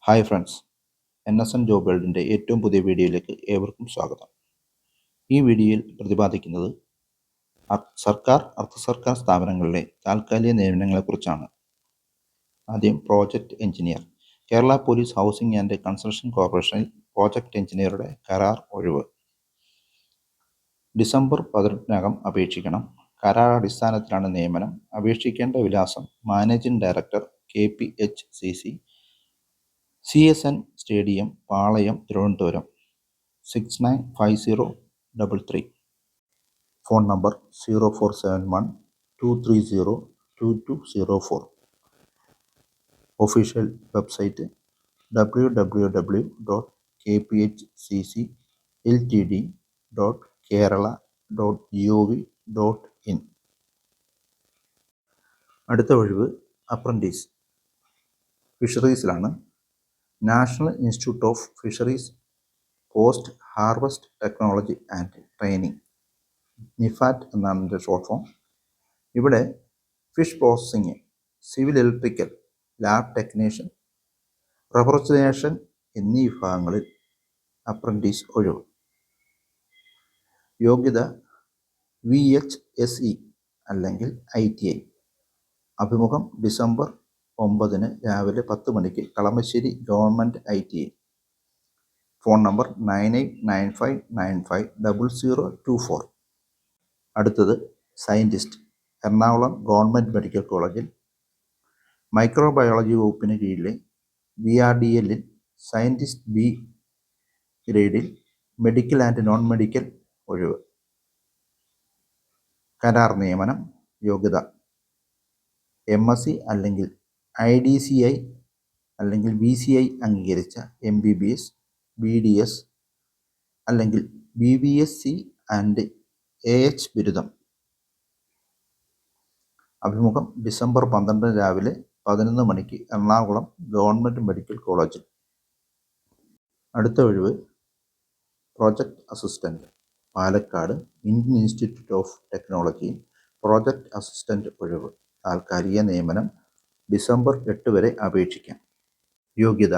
Hi friends, NSN job വേൾഡിൻ്റെ ഏറ്റവും പുതിയ വീഡിയോയിലേക്ക് ഏവർക്കും സ്വാഗതം. ഈ വീഡിയോയിൽ പ്രതിപാദിക്കുന്നത് സർക്കാർ അർദ്ധ സർക്കാർ സ്ഥാപനങ്ങളിലെ താൽക്കാലിക നിയമനങ്ങളെക്കുറിച്ചാണ്. ആദ്യം project engineer. Kerala police housing and construction കോർപ്പറേഷനിൽ പ്രോജക്റ്റ് എഞ്ചിനീയറുടെ കരാർ ഒഴിവ്. ഡിസംബർ 18-നകം അപേക്ഷിക്കണം. കരാർ അടിസ്ഥാനത്തിലാണ് നിയമനം. അപേക്ഷിക്കേണ്ട വിലാസം: managing director, KPHCC, CSN stadium, Palayam, Thiruvananthapuram 695033. Phone number 0471-230-2204. Official website www.kphcc.ltd.kerala.gov.in. അടുത്ത ഒഴിവ് അപ്രന്റീസ്. ഫിഷറീസിലാണ്. National Institute of Fisheries Post Harvest Technology and Training, NIFAT എന്നാണ് ഇതിൻ്റെ ഷോർട്ട് ഫോം. ഇവിടെ fish processing, civil electrical, lab technician, refrigeration എന്നീ വിഭാഗങ്ങളിൽ അപ്രന്റീസ് ഒഴിവ്. യോഗ്യത VHSE അല്ലെങ്കിൽ ITI. അഭിമുഖം ഡിസംബർ 9 രാവിലെ 10 മണിക്ക് Kalamassery government ITI. Phone number 9895950024. അടുത്തത് സയൻറ്റിസ്റ്റ്. എറണാകുളം ഗവൺമെൻറ് മെഡിക്കൽ കോളേജിൽ മൈക്രോബയോളജി വകുപ്പിന് കീഴിലെ BRDL സയൻറ്റിസ്റ്റ് B ഗ്രേഡിൽ മെഡിക്കൽ ആൻഡ് നോൺ മെഡിക്കൽ ഒഴിവ്. കരാർ നിയമനം. യോഗ്യത MSc അല്ലെങ്കിൽ IDCI അല്ലെങ്കിൽ BCI അംഗീകരിച്ച MBBS, BDS അല്ലെങ്കിൽ BBSc ആൻഡ് AH ബിരുദം. അഭിമുഖം ഡിസംബർ 12 രാവിലെ 11 മണിക്ക് എറണാകുളം ഗവൺമെൻറ് മെഡിക്കൽ കോളേജിൽ. അടുത്ത ഒഴിവ് project assistant. Palakkad Indian institute of ടെക്നോളജിയിൽ പ്രോജക്റ്റ് അസിസ്റ്റൻ്റ് ഒഴിവ്. താൽക്കാലിക നിയമനം. ഡിസംബർ 8 വരെ അപേക്ഷിക്കാം. യോഗ്യത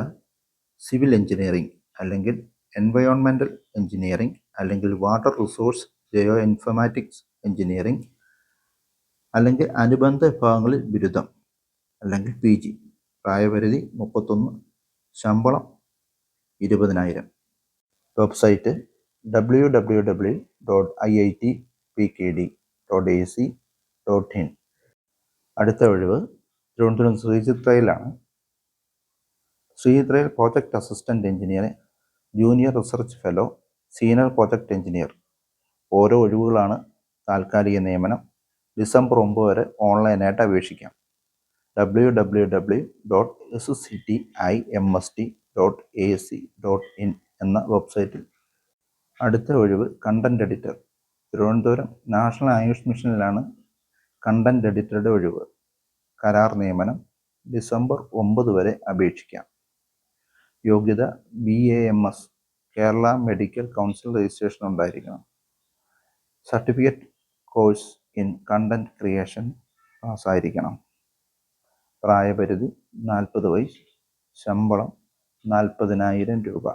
സിവിൽ എഞ്ചിനീയറിംഗ് അല്ലെങ്കിൽ എൻവയോൺമെൻറ്റൽ എഞ്ചിനീയറിംഗ് അല്ലെങ്കിൽ വാട്ടർ റിസോഴ്സ് ജയോ ഇൻഫർമാറ്റിക്സ് എഞ്ചിനീയറിംഗ് അല്ലെങ്കിൽ അനുബന്ധ വിഭാഗങ്ങളിൽ ബിരുദം അല്ലെങ്കിൽ PG. പ്രായപരിധി 31. ശമ്പളം 20,000. Website www.iitpkd.ac.in. അടുത്ത ഒഴിവ് തിരുവനന്തപുരം ശ്രീചിത്രയിലാണ്. ശ്രീചിത്രയിൽ project assistant engineer, junior research fellow, senior project engineer. ഓരോ ഒഴിവുകളാണ്. താൽക്കാലിക നിയമനം. ഡിസംബർ 9 വരെ ഓൺലൈനായിട്ട് അപേക്ഷിക്കാം. www.sctimst.ac.in എന്ന വെബ്സൈറ്റിൽ. അടുത്ത ഒഴിവ് content editor. Thiruvananthapuram national AYUSH മിഷനിലാണ് കണ്ടന്റ് എഡിറ്ററുടെ ഒഴിവ്. കരാർ നിയമനം. ഡിസംബർ 9 വരെ അപേക്ഷിക്കാം. യോഗ്യത BAMS, Kerala medical council registration ഉണ്ടായിരിക്കണം. Certificate course in content creation പാസ്സായിരിക്കണം. പ്രായപരിധി 40 വയസ്സ്. ശമ്പളം 40,000 രൂപ.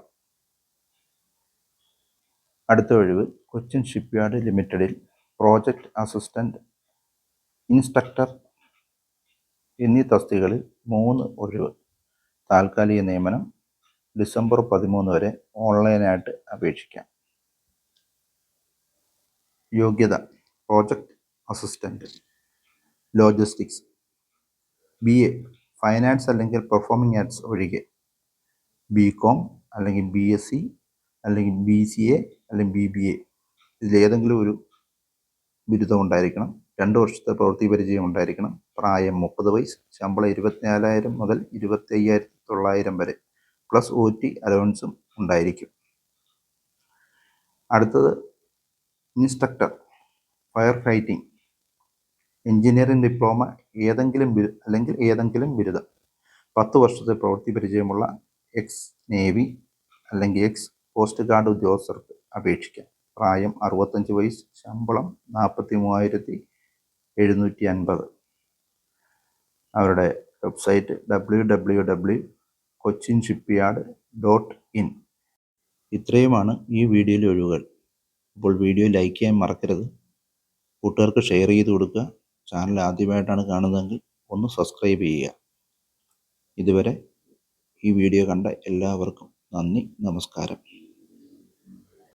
അടുത്ത ഒഴിവ് കൊച്ചിൻ ഷിപ്പ്യാർഡ് ലിമിറ്റഡിൽ പ്രോജക്റ്റ് അസിസ്റ്റൻ്റ്, ഇൻസ്ട്രക്ടർ എന്നീ തസ്തികകളിൽ 3 ഒഴിവ്. താൽക്കാലിക നിയമനം. ഡിസംബർ 13 വരെ ഓൺലൈനായിട്ട് അപേക്ഷിക്കാം. യോഗ്യത project assistant, logistics, BA finance അല്ലെങ്കിൽ പെർഫോമിംഗ് ആർട്സ് ഒഴികെ, BCom അല്ലെങ്കിൽ BSc അല്ലെങ്കിൽ BCA അല്ലെങ്കിൽ BBA ഇതിലേതെങ്കിലും ഒരു ബിരുദം ഉണ്ടായിരിക്കണം. 2 വർഷത്തെ പ്രവൃത്തി പരിചയം ഉണ്ടായിരിക്കണം. പ്രായം 30 വയസ്സ്. ശമ്പളം 24,000 മുതൽ 25,900 വരെ പ്ലസ് OT അലവൻസും ഉണ്ടായിരിക്കും. അടുത്തത് instructor, fire fighting, engineering diploma ഏതെങ്കിലും ബിരുദം. 10 വർഷത്തെ പ്രവൃത്തി പരിചയമുള്ള എക്സ് നേവി അല്ലെങ്കിൽ എക്സ് കോസ്റ്റ് ഗാർഡ് ഉദ്യോഗസ്ഥർക്ക് അപേക്ഷിക്കാം. പ്രായം 65 വയസ്സ്. ശമ്പളം 43,750. അവരുടെ വെബ്സൈറ്റ് www kochinsshipyard.in. ഇത്രയുമാണ് ഈ വീഡിയോയിലെ ഒഴിവുകൾ. അപ്പോൾ വീഡിയോ ലൈക്ക് ചെയ്യാൻ മറക്കരുത്. കൂട്ടുകാർക്ക് ഷെയർ ചെയ്ത് കൊടുക്കുക. ചാനൽ ആദ്യമായിട്ടാണ് കാണുന്നതെങ്കിൽ ഒന്ന് സബ്സ്ക്രൈബ് ചെയ്യുക. ഇതുവരെ ഈ വീഡിയോ കണ്ട എല്ലാവർക്കും നന്ദി, നമസ്കാരം.